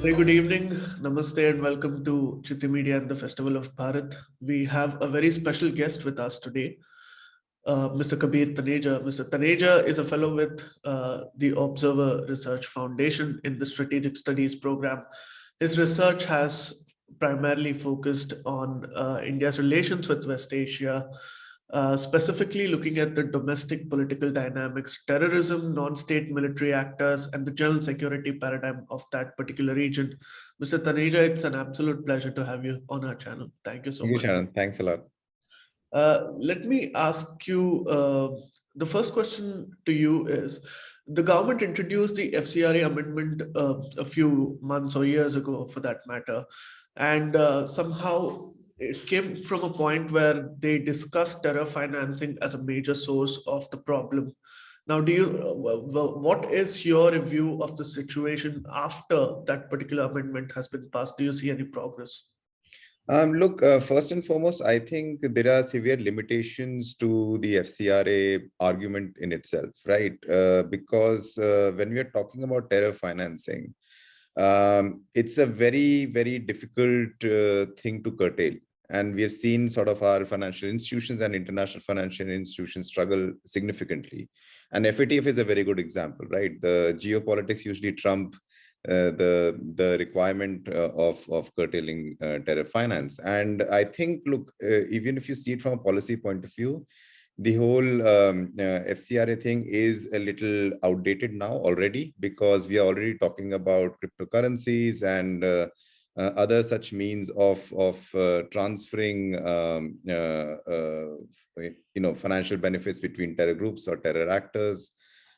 Very good evening. Namaste and welcome to Chitti Media and the Festival of Bharat. We have a very special guest with us today, Mr. Kabir Taneja. Mr. Taneja is a fellow with the Observer Research Foundation in the Strategic Studies program. His research has primarily focused on India's relations with West Asia, specifically looking at the domestic political dynamics, terrorism, non-state military actors, and the general security paradigm of that particular region. Mr. Taneja, it's an absolute pleasure to have you on our channel. Thank you so Thank you, much. Sharon. Thanks a lot. Let me ask you, the first question to you is, the government introduced the FCRA amendment a few months or years ago, for that matter, and somehow it came from a point where they discussed terror financing as a major source of the problem. Now, what is your view of the situation after that particular amendment has been passed? Do you see any progress? Look, first and foremost, I think there are severe limitations to the FCRA argument in itself, right? Because when we are talking about terror financing, it's a very, very difficult thing to curtail. And we have seen sort of our financial institutions and international financial institutions struggle significantly. And FATF is a very good example, right? The geopolitics usually trump the requirement of curtailing terror finance. And I think, look, even if you see it from a policy point of view, the whole FCRA thing is a little outdated now already, because we are already talking about cryptocurrencies and other such means of transferring financial benefits between terror groups or terror actors.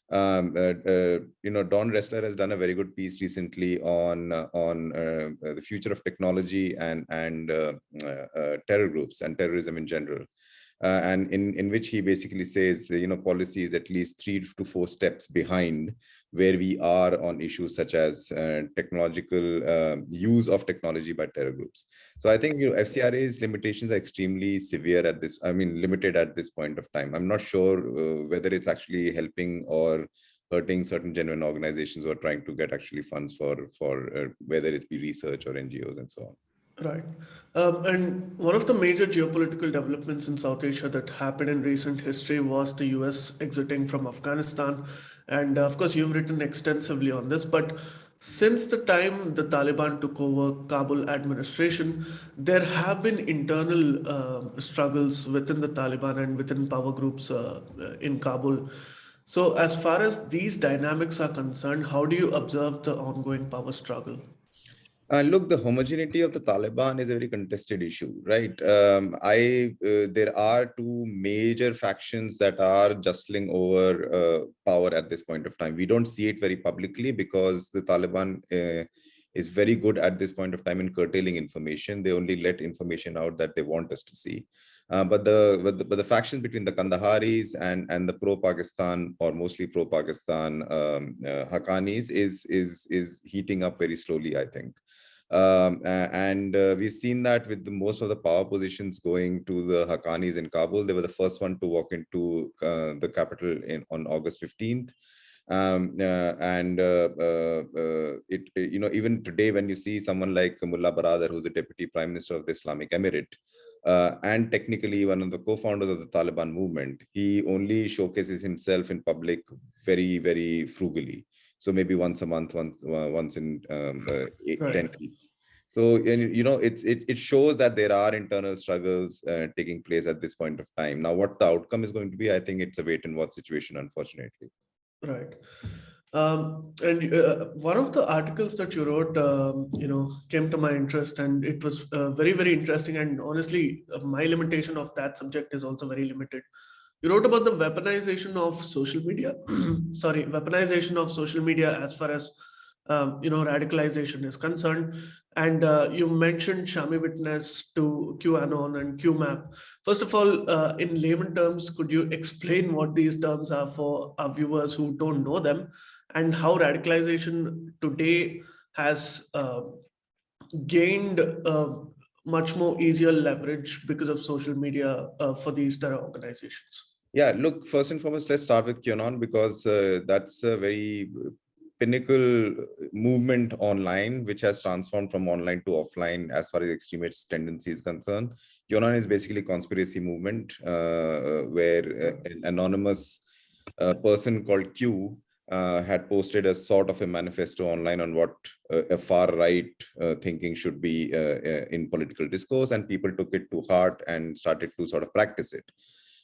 Don Ressler has done a very good piece recently on the future of technology and terror groups and terrorism in general. And in which he basically says, policy is at least 3 to 4 steps behind where we are on issues such as technological use of technology by terror groups. So I think FCRA's limitations are extremely severe at this, limited at this point of time. I'm not sure whether it's actually helping or hurting certain genuine organizations who are trying to get actually funds for whether it be research or NGOs and so on. Right. And one of the major geopolitical developments in South Asia that happened in recent history was the US exiting from Afghanistan. And of course, you've written extensively on this. But since the time the Taliban took over Kabul administration, there have been internal struggles within the Taliban and within power groups in Kabul. So, as far as these dynamics are concerned, how do you observe the ongoing power struggle? Look, the homogeneity of the Taliban is a very contested issue, right? There are 2 major factions that are jostling over power at this point of time. We don't see it very publicly because the Taliban is very good at this point of time in curtailing information. They only let information out that they want us to see. But the factions between the Kandaharis and the pro-Pakistan or mostly pro-Pakistan Haqqanis is heating up very slowly, I think. We've seen that with most of the power positions going to the Haqqanis in Kabul. They were the first one to walk into the capital on August 15th. Even today, when you see someone like Mullah Baradar, who's the deputy prime minister of the Islamic Emirate, and technically one of the co-founders of the Taliban movement, he only showcases himself in public very, very frugally. So maybe once a month, once in 10 weeks. So, it shows that there are internal struggles taking place at this point of time. Now, what the outcome is going to be, I think it's a wait and watch situation, unfortunately. Right. One of the articles that you wrote, came to my interest, and it was very, very interesting. And honestly, my limitation of that subject is also very limited. You wrote about the weaponization of social media. Sorry, weaponization of social media as far as radicalization is concerned. And you mentioned Shami Witness to QAnon and QMAP. First of all, in layman terms, could you explain what these terms are for our viewers who don't know them, and how radicalization today has gained much more easier leverage because of social media for these terror organizations? Yeah, look, first and foremost, let's start with QAnon, because that's a very pinnacle movement online, which has transformed from online to offline as far as extremist tendency is concerned. QAnon is basically a conspiracy movement where an anonymous person called Q had posted a sort of a manifesto online on what a far right thinking should be in political discourse, and people took it to heart and started to sort of practice it.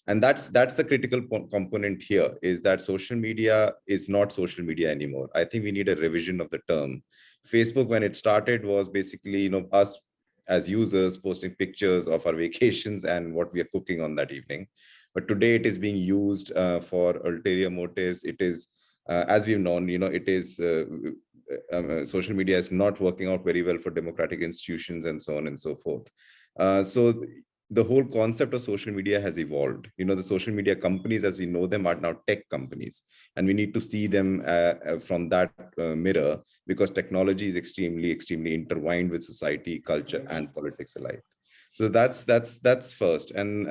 And that's the critical component here, is that social media is not social media anymore. I think we need a revision of the term. Facebook, when it started, was basically, you know, us as users posting pictures of our vacations and what we are cooking on that evening. But today it is being used for ulterior motives. It is, as we've known, you know, it is social media is not working out very well for democratic institutions and so on and so forth. So the whole concept of social media has evolved. You know, the social media companies as we know them are now tech companies, and we need to see them from that mirror, because technology is extremely intertwined with society, culture, and politics alike. So that's first. And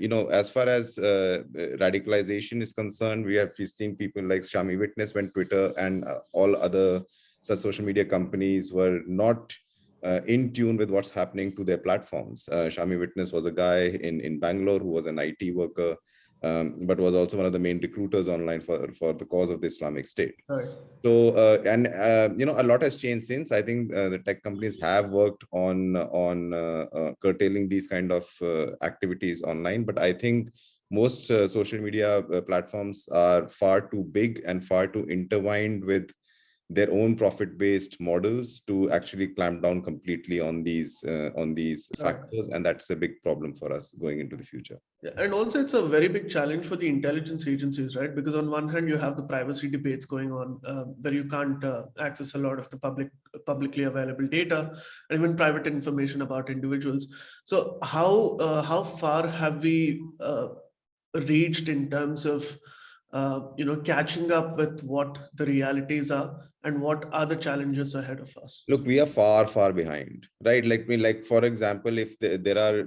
you know, as far as radicalization is concerned, we've seen people like Shami Witness, when Twitter and all other such social media companies were not in tune with what's happening to their platforms. Shami Witness was a guy in Bangalore who was an IT worker, but was also one of the main recruiters online for the cause of the Islamic State. Right. So you know, a lot has changed since. I think the tech companies have worked on curtailing these kind of activities online, but I think most social media platforms are far too big and far too intertwined with their own profit-based models to actually clamp down completely on these factors, and that's a big problem for us going into the future. Yeah, and also it's a very big challenge for the intelligence agencies, right? Because on one hand, you have the privacy debates going on, where you can't access a lot of the publicly available data and even private information about individuals. So how far have we reached in terms of catching up with what the realities are, and what are the challenges ahead of us? Look, we are far behind, right? Like for example, if there are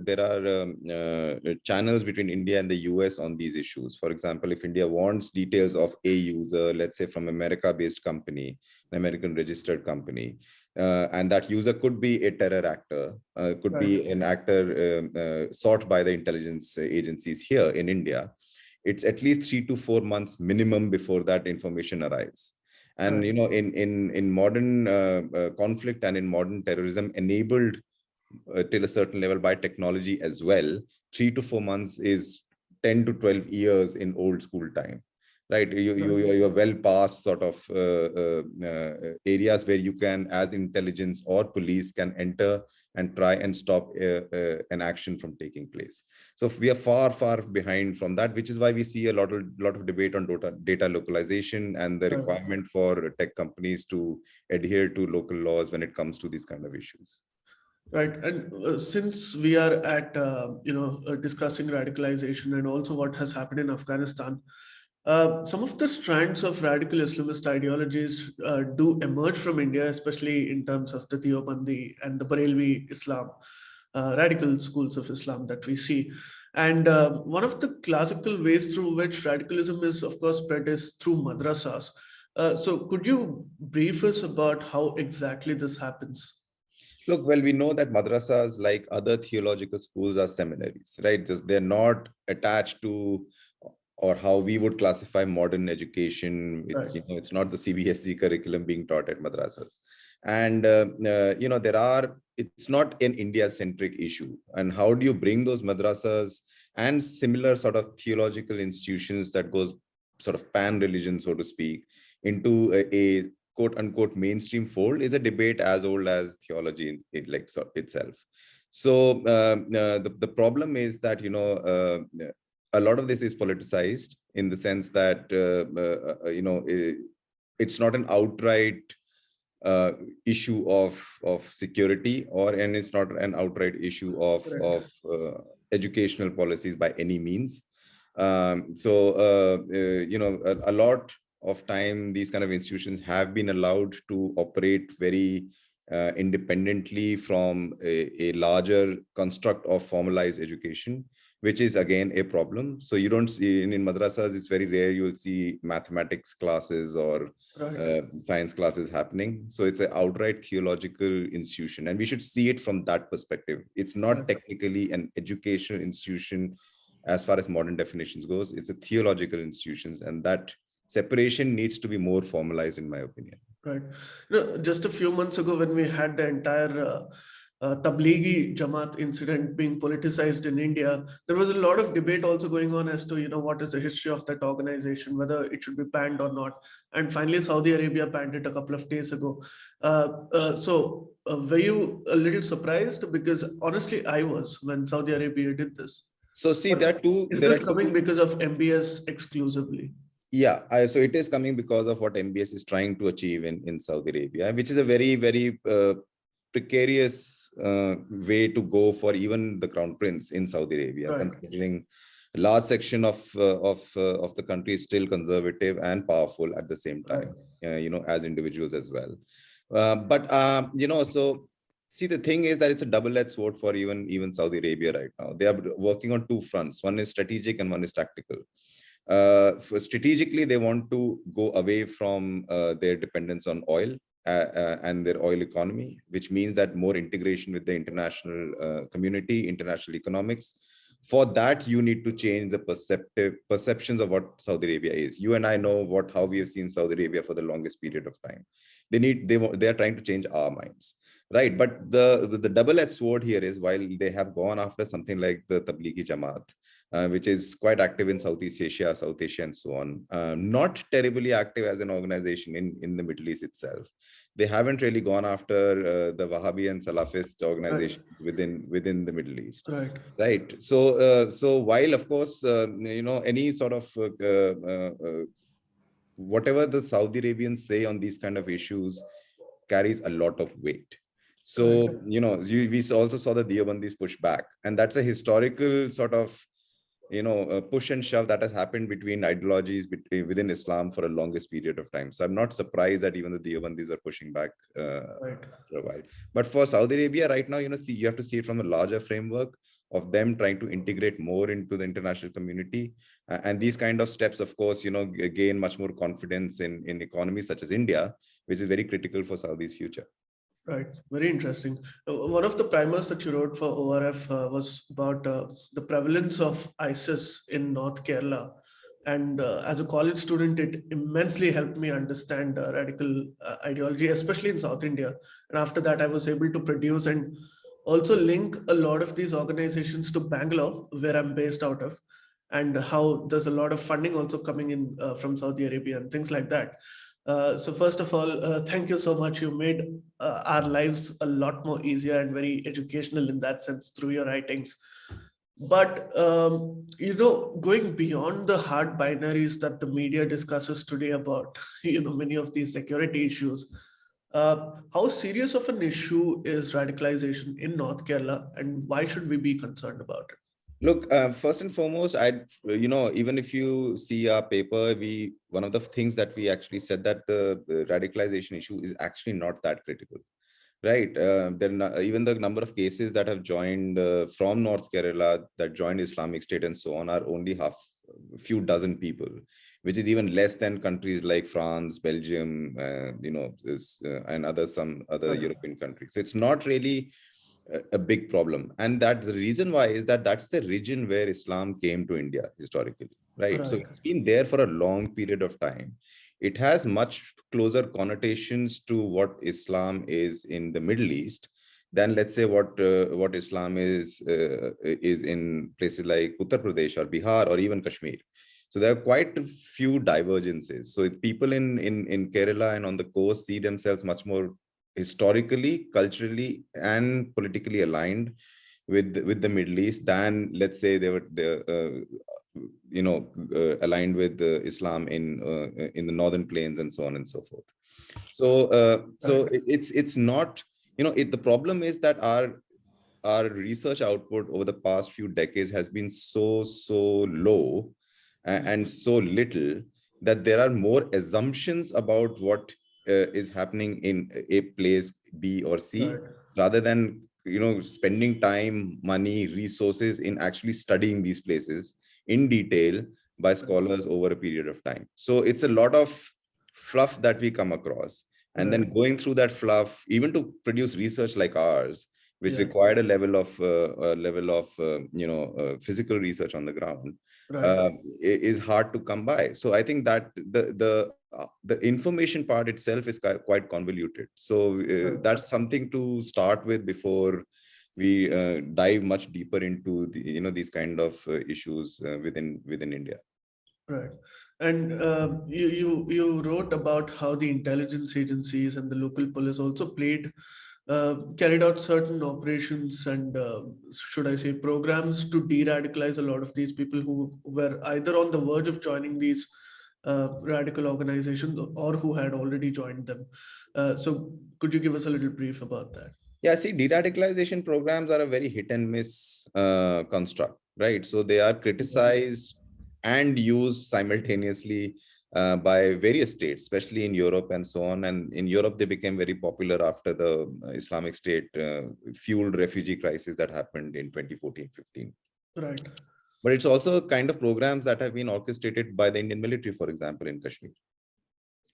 channels between India and the US on these issues. For example, if India wants details of a user, let's say from America-based company, an American registered company, and that user could be a terror actor, could Right. be an actor sought by the intelligence agencies here in India, it's at least 3 to 4 months minimum before that information arrives. And you know, in modern conflict and in modern terrorism enabled till a certain level by technology as well, 3 to 4 months is 10 to 12 years in old school time, right? You're well past sort of areas where you can, as intelligence or police, can enter and try and stop an action from taking place. So we are far behind from that, which is why we see a lot of debate on data localization and the requirement for tech companies to adhere to local laws when it comes to these kind of issues. Right. And since we are at, discussing radicalization and also what has happened in Afghanistan, some of the strands of radical Islamist ideologies do emerge from India, especially in terms of the Deobandi and the Barelvi Islam, radical schools of Islam that we see. And one of the classical ways through which radicalism is, of course, spread is through madrasas. So could you brief us about how exactly this happens? Look, well, we know that madrasas, like other theological schools, are seminaries, right? They're not attached to, or how we would classify modern education. It's, you know, it's not the CBSE curriculum being taught at madrasas. And, it's not an India-centric issue. And how do you bring those madrasas and similar sort of theological institutions that goes sort of pan-religion, so to speak, into a quote unquote mainstream fold is a debate as old as theology itself. So the problem is that, a lot of this is politicized in the sense that, it's not an outright issue of security, and it's not an outright issue of educational policies by any means. A lot of time, these kind of institutions have been allowed to operate very independently from a larger construct of formalized education, which is again a problem. So you don't see in madrasas, it's very rare you'll see mathematics classes or Right. science classes happening. So it's an outright theological institution, and we should see it from that perspective. It's not Right. technically an educational institution as far as modern definitions goes. It's a theological institutions, and that separation needs to be more formalized, in my opinion. Right. Just a few months ago, when we had the entire Tablighi Jamaat incident being politicized in India, there was a lot of debate also going on as to, what is the history of that organization, whether it should be banned or not. And finally, Saudi Arabia banned it a couple of days ago. So were you a little surprised? Because honestly, I was, when Saudi Arabia did this. So see, But is there are this coming two. because of MBS exclusively? Yeah, so it is coming because of what MBS is trying to achieve in Saudi Arabia, which is a very, very precarious way to go for even the crown prince in Saudi Arabia, Right. considering a large section of the country is still conservative and powerful at the same time, as individuals as well. So see, the thing is that it's a double-edged sword for even Saudi Arabia right now. They are working on two fronts. One is strategic and one is tactical. Strategically, they want to go away from their dependence on oil and their oil economy, which means that more integration with the international community, international economics. For that, you need to change the perceptions of what Saudi Arabia is. You and I know how we have seen Saudi Arabia for the longest period of time. They are trying to change our minds, right? But the double-edged sword here is, while they have gone after something like the Tablighi Jamaat, which is quite active in Southeast Asia, South Asia, and so on. Not terribly active as an organization in the Middle East itself. They haven't really gone after the Wahhabi and Salafist organizations within the Middle East. Right. So while of course any sort of whatever the Saudi Arabians say on these kind of issues carries a lot of weight. So we also saw the Deobandis push back, and that's a historical sort of push and shove that has happened between ideologies within Islam for a longest period of time. So I'm not surprised that even the Deobandis are pushing back after a while. But for Saudi Arabia right now, you have to see it from a larger framework of them trying to integrate more into the international community. And these kind of steps, of course, gain much more confidence in economies such as India, which is very critical for Saudi's future. Right. Very interesting. One of the primers that you wrote for ORF was about the prevalence of ISIS in North Kerala. And as a college student, it immensely helped me understand radical ideology, especially in South India. And after that, I was able to produce and also link a lot of these organizations to Bangalore, where I'm based out of, and how there's a lot of funding also coming in from Saudi Arabia and things like that. So first of all, thank you so much. You made our lives a lot more easier and very educational in that sense through your writings. But, going beyond the hard binaries that the media discusses today about, many of these security issues, how serious of an issue is radicalization in North Kerala, and why should we be concerned about it? Look, first and foremost, even if you see our paper, one of the things that we actually said that the radicalization issue is actually not that critical, right? Even the number of cases that have joined from North Kerala that joined Islamic State and so on are only a few dozen people, which is even less than countries like France, Belgium, and some other European countries. So it's not really a big problem, and that the reason why is that that's the region where Islam came to India historically, right? So it's been there for a long period of time. It has much closer connotations to what Islam is in the Middle East than, let's say, what Islam is in places like Uttar Pradesh or Bihar or even Kashmir. So there are quite a few divergences. So people in Kerala and on the coast see themselves much more historically, culturally, and politically aligned with the Middle East than, let's say, they were aligned with Islam in the northern plains and so on and so forth. So it's not, the problem is that our research output over the past few decades has been so low and so little that there are more assumptions about what is happening in a place B or C, rather than spending time, money, resources in actually studying these places in detail by scholars over a period of time. So it's a lot of fluff that we come across, and then going through that fluff, even to produce research like ours, which required a level of physical research on the ground, is hard to come by. So I think that the information part itself is quite convoluted. So that's something to start with before we dive much deeper into these kind of issues within India. Right. And you wrote about how the intelligence agencies and the local police also carried out certain operations and should I say programs to de-radicalize a lot of these people who were either on the verge of joining these radical organizations or who had already joined them. So could you give us a little brief about that? Yeah, see, de-radicalization programs are a very hit and miss construct, right? So they are criticized and used simultaneously by various states, especially in Europe and so on. And in Europe, they became very popular after the Islamic State fueled refugee crisis that happened in 2014-15. Right. But it's also kind of programs that have been orchestrated by the Indian military, for example, in Kashmir.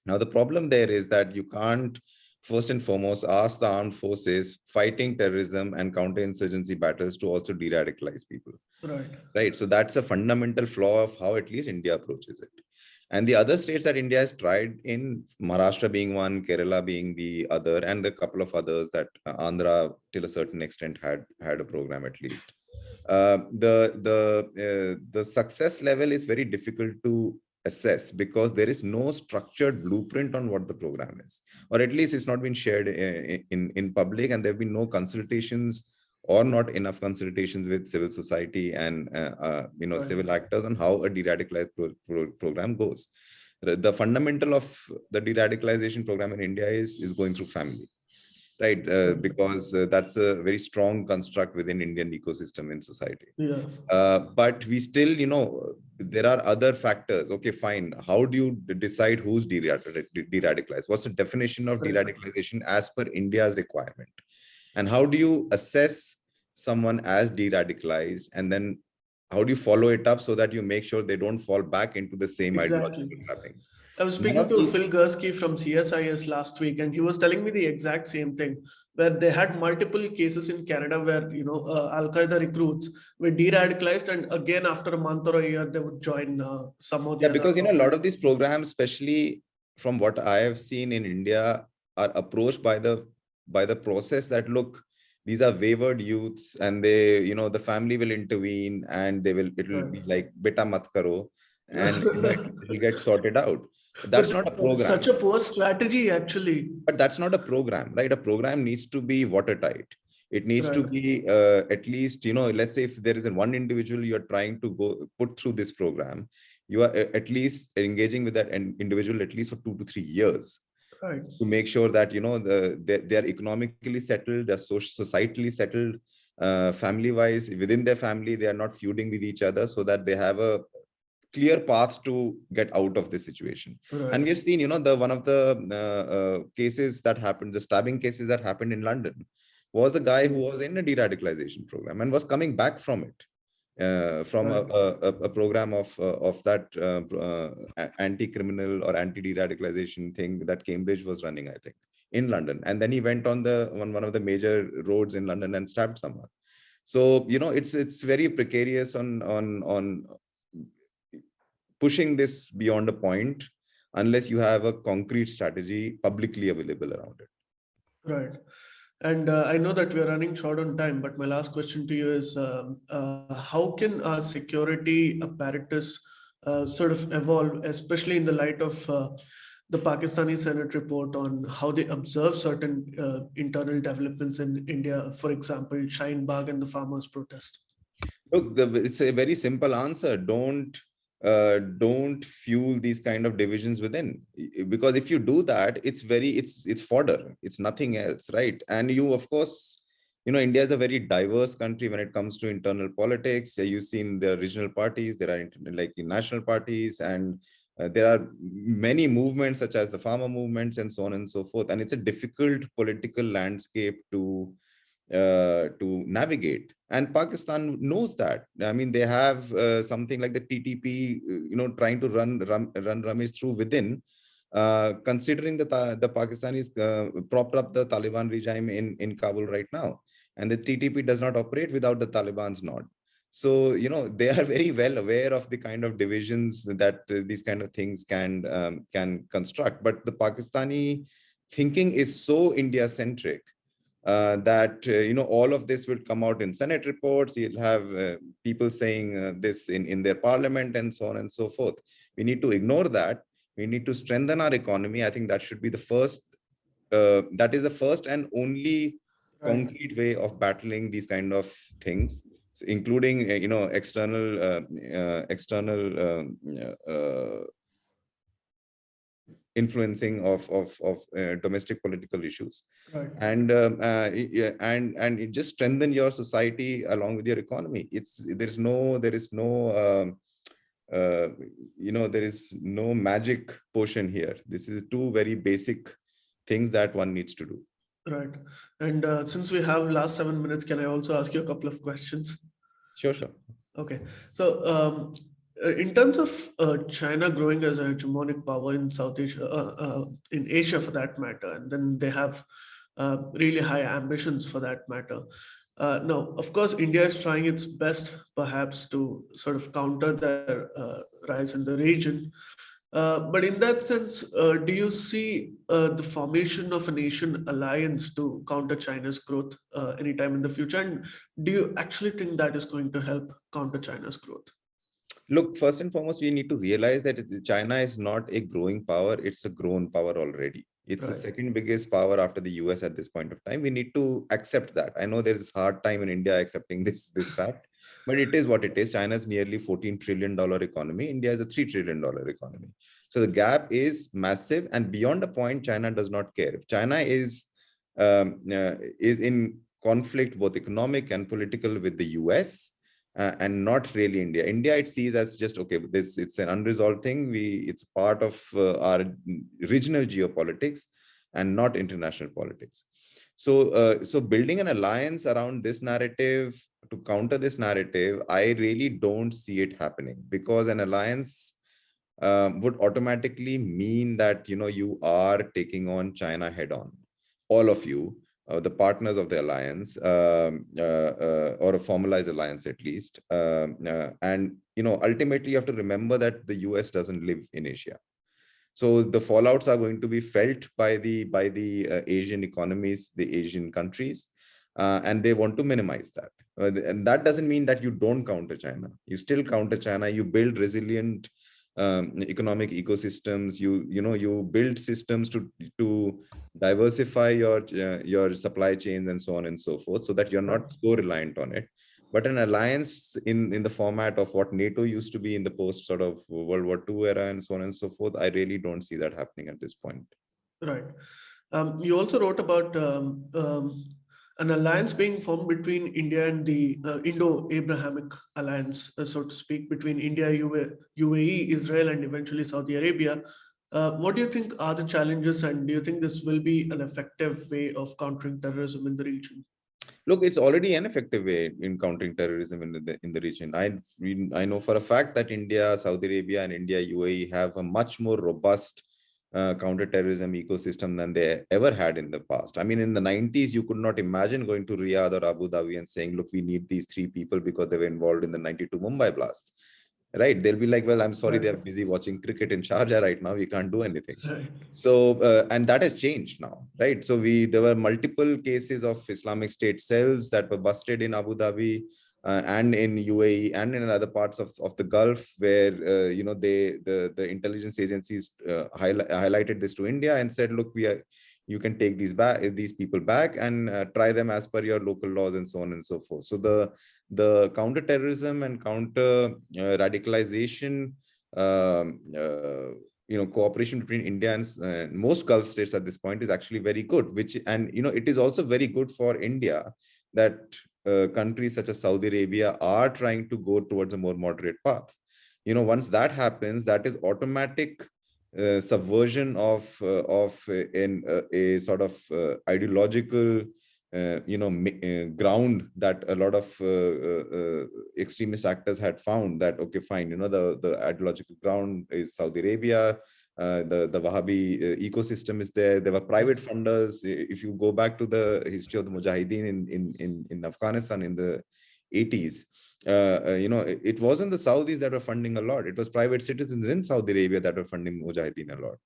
Now, the problem there is that you can't, first and foremost, ask the armed forces fighting terrorism and counterinsurgency battles to also de-radicalize people. Right. So that's a fundamental flaw of how at least India approaches it. And the other states that India has tried, in Maharashtra being one, Kerala being the other, and a couple of others that Andhra, till a certain extent, had a program at least. The success level is very difficult to assess because there is no structured blueprint on what the program is, or at least it's not been shared in public, and there have been no consultations or not enough consultations with civil society and civil actors on how a de-radicalized program goes. The fundamental of the de-radicalization program in India is going through family, right? Because that's a very strong construct within Indian ecosystem in society. But we still, there are other factors. Okay, fine. How do you decide who's de-radicalized? What's the definition of de-radicalization as per India's requirement? And how do you assess someone as de-radicalized? And then how do you follow it up so that you make sure they don't fall back into the same ideological trappings? I was speaking to Phil Gursky from CSIS last week, and he was telling me the exact same thing, where they had multiple cases in Canada where, Al-Qaeda recruits were de-radicalized, and again, after a month or a year, they would join some of the other. Because, a lot of these programs, especially from what I have seen in India, are approached by the process that, look, these are wayward youths, and they, the family will intervene, and it will be like, beta mat karo, and it will get sorted out. That's not a program. Such a poor strategy, actually. But that's not a program, right? A program needs to be watertight. It needs to be at least, let's say if there is one individual you're trying to put through this program, you are at least engaging with that individual at least for 2 to 3 years. To make sure that, they are economically settled, they're societally settled, family-wise, within their family, they are not feuding with each other, so that they have a clear path to get out of this situation. And we've seen, one of the cases that happened, the stabbing cases that happened in London, was a guy who was in a de-radicalization program and was coming back from it, from a program of that anti-criminal or anti-de-radicalization thing that Cambridge was running, I think, in London. And then he went on one of the major roads in London and stabbed someone. So, it's very precarious on pushing this beyond a point unless you have a concrete strategy publicly available around it. Right. And I know that we're running short on time, but my last question to you is, how can our security apparatus sort of evolve, especially in the light of the Pakistani Senate report on how they observe certain internal developments in India, for example, Shaheen Bagh and the farmers' protest? Look, it's a very simple answer. Don't fuel these kind of divisions within, because if you do that, it's fodder, it's nothing else, right? And you, of course, India is a very diverse country when it comes to internal politics. You've seen the regional parties, there are like national parties, and there are many movements such as the farmer movements and so on and so forth. And it's a difficult political landscape to to navigate. And Pakistan knows that. I mean, they have something like the TTP, trying to run Ramesh through within, considering the Pakistanis propped up the Taliban regime in Kabul right now. And the TTP does not operate without the Taliban's nod. So, they are very well aware of the kind of divisions that these kind of things can construct. But the Pakistani thinking is so India-centric that all of this will come out in Senate reports. You'll have people saying this in their parliament and so on and so forth. We need to ignore that. We need to strengthen our economy. I think that should be the first. That is the first and only concrete way of battling these kind of things, including external influencing of domestic political issues. Right. And it just strengthen your society along with your economy. There is no magic potion here. This is two very basic things that one needs to do. Right. And since we have last 7 minutes, can I also ask you a couple of questions? Sure. Okay. So in terms of China growing as a hegemonic power in South Asia, in Asia for that matter, and then they have really high ambitions for that matter. Now, of course, India is trying its best, perhaps, to sort of counter their rise in the region. But in that sense, do you see the formation of an Asian alliance to counter China's growth anytime in the future? And do you actually think that is going to help counter China's growth? Look, first and foremost, we need to realize that China is not a growing power. It's a grown power already. It's the second biggest power after the US at this point of time. We need to accept that. I know there's a hard time in India accepting this fact, but it is what it is. China is nearly $14 trillion economy. India is a $3 trillion economy. So the gap is massive, and beyond a point, China does not care. If China is in conflict, both economic and political, with the US, and not really India. India it sees as just, okay, it's an unresolved thing. It's part of our regional geopolitics and not international politics. So building an alliance around this narrative to counter this narrative, I really don't see it happening, because an alliance would automatically mean that you are taking on China head on, all of you. The partners of the alliance, or a formalized alliance at least. And ultimately you have to remember that the US doesn't live in Asia. So the fallouts are going to be felt by the Asian economies, the Asian countries, and they want to minimize that. And that doesn't mean that you don't counter China. You still counter China. You build resilient economic ecosystems. You build systems to diversify your supply chains and so on and so forth, so that you're not so reliant on it. But an alliance in the format of what NATO used to be in the post sort of World War II era and so on and so forth, I really don't see that happening at this point. Right. You also wrote about an alliance being formed between India and the Indo-Abrahamic alliance, so to speak, between India, UAE, Israel, and eventually Saudi Arabia. What do you think are the challenges, and do you think this will be an effective way of countering terrorism in the region? Look, it's already an effective way in countering terrorism in the region. I know for a fact that India, Saudi Arabia, and India, UAE have a much more robust counter-terrorism ecosystem than they ever had in the past. I mean, in the 90s, you could not imagine going to Riyadh or Abu Dhabi and saying, look, we need these 3 people because they were involved in the 92 Mumbai blasts. Right? They'll be like, well, I'm sorry, they're busy watching cricket in Sharjah right now. We can't do anything. So, and that has changed now, right? So there were multiple cases of Islamic State cells that were busted in Abu Dhabi, and in UAE and in other parts of the Gulf, where the intelligence agencies highlighted this to India and said, look, you can take these people back and try them as per your local laws and so on and so forth. So the counter-terrorism and counter radicalization cooperation between India and most Gulf states at this point is actually very good, it is also very good for India that countries such as Saudi Arabia are trying to go towards a more moderate path. Once that happens, that is automatic subversion of a sort of ideological ground that a lot of extremist actors had found that, okay, fine, the ideological ground is Saudi Arabia. The Wahhabi ecosystem is there. There were private funders. If you go back to the history of the Mujahideen in Afghanistan in the 80s, it wasn't the Saudis that were funding a lot. It was private citizens in Saudi Arabia that were funding Mujahideen a lot.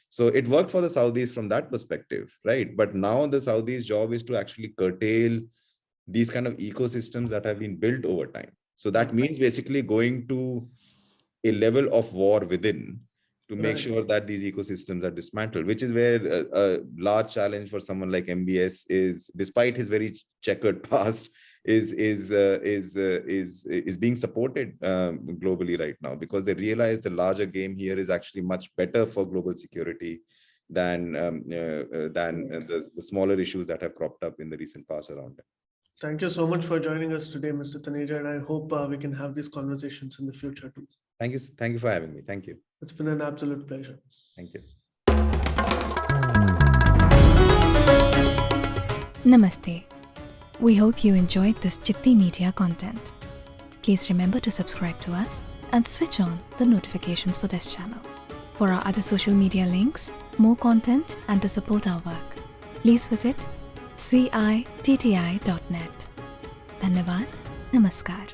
So it worked for the Saudis from that perspective, right? But now the Saudis' job is to actually curtail these kind of ecosystems that have been built over time. So that means basically going to a level of war within to make sure that these ecosystems are dismantled, which is where a large challenge for someone like MBS is, despite his very checkered past, is being supported globally right now, because they realize the larger game here is actually much better for global security than the smaller issues that have cropped up in the recent past around it. Thank you so much for joining us today, Mr. Taneja, and I hope we can have these conversations in the future too. Thank you for having me. Thank you. It's been an absolute pleasure. Thank you. Namaste. We hope you enjoyed this Chitti Media content. Please remember to subscribe to us and switch on the notifications for this channel. For our other social media links, more content, and to support our work, please visit citti.net. Dhanyavad. Namaskar.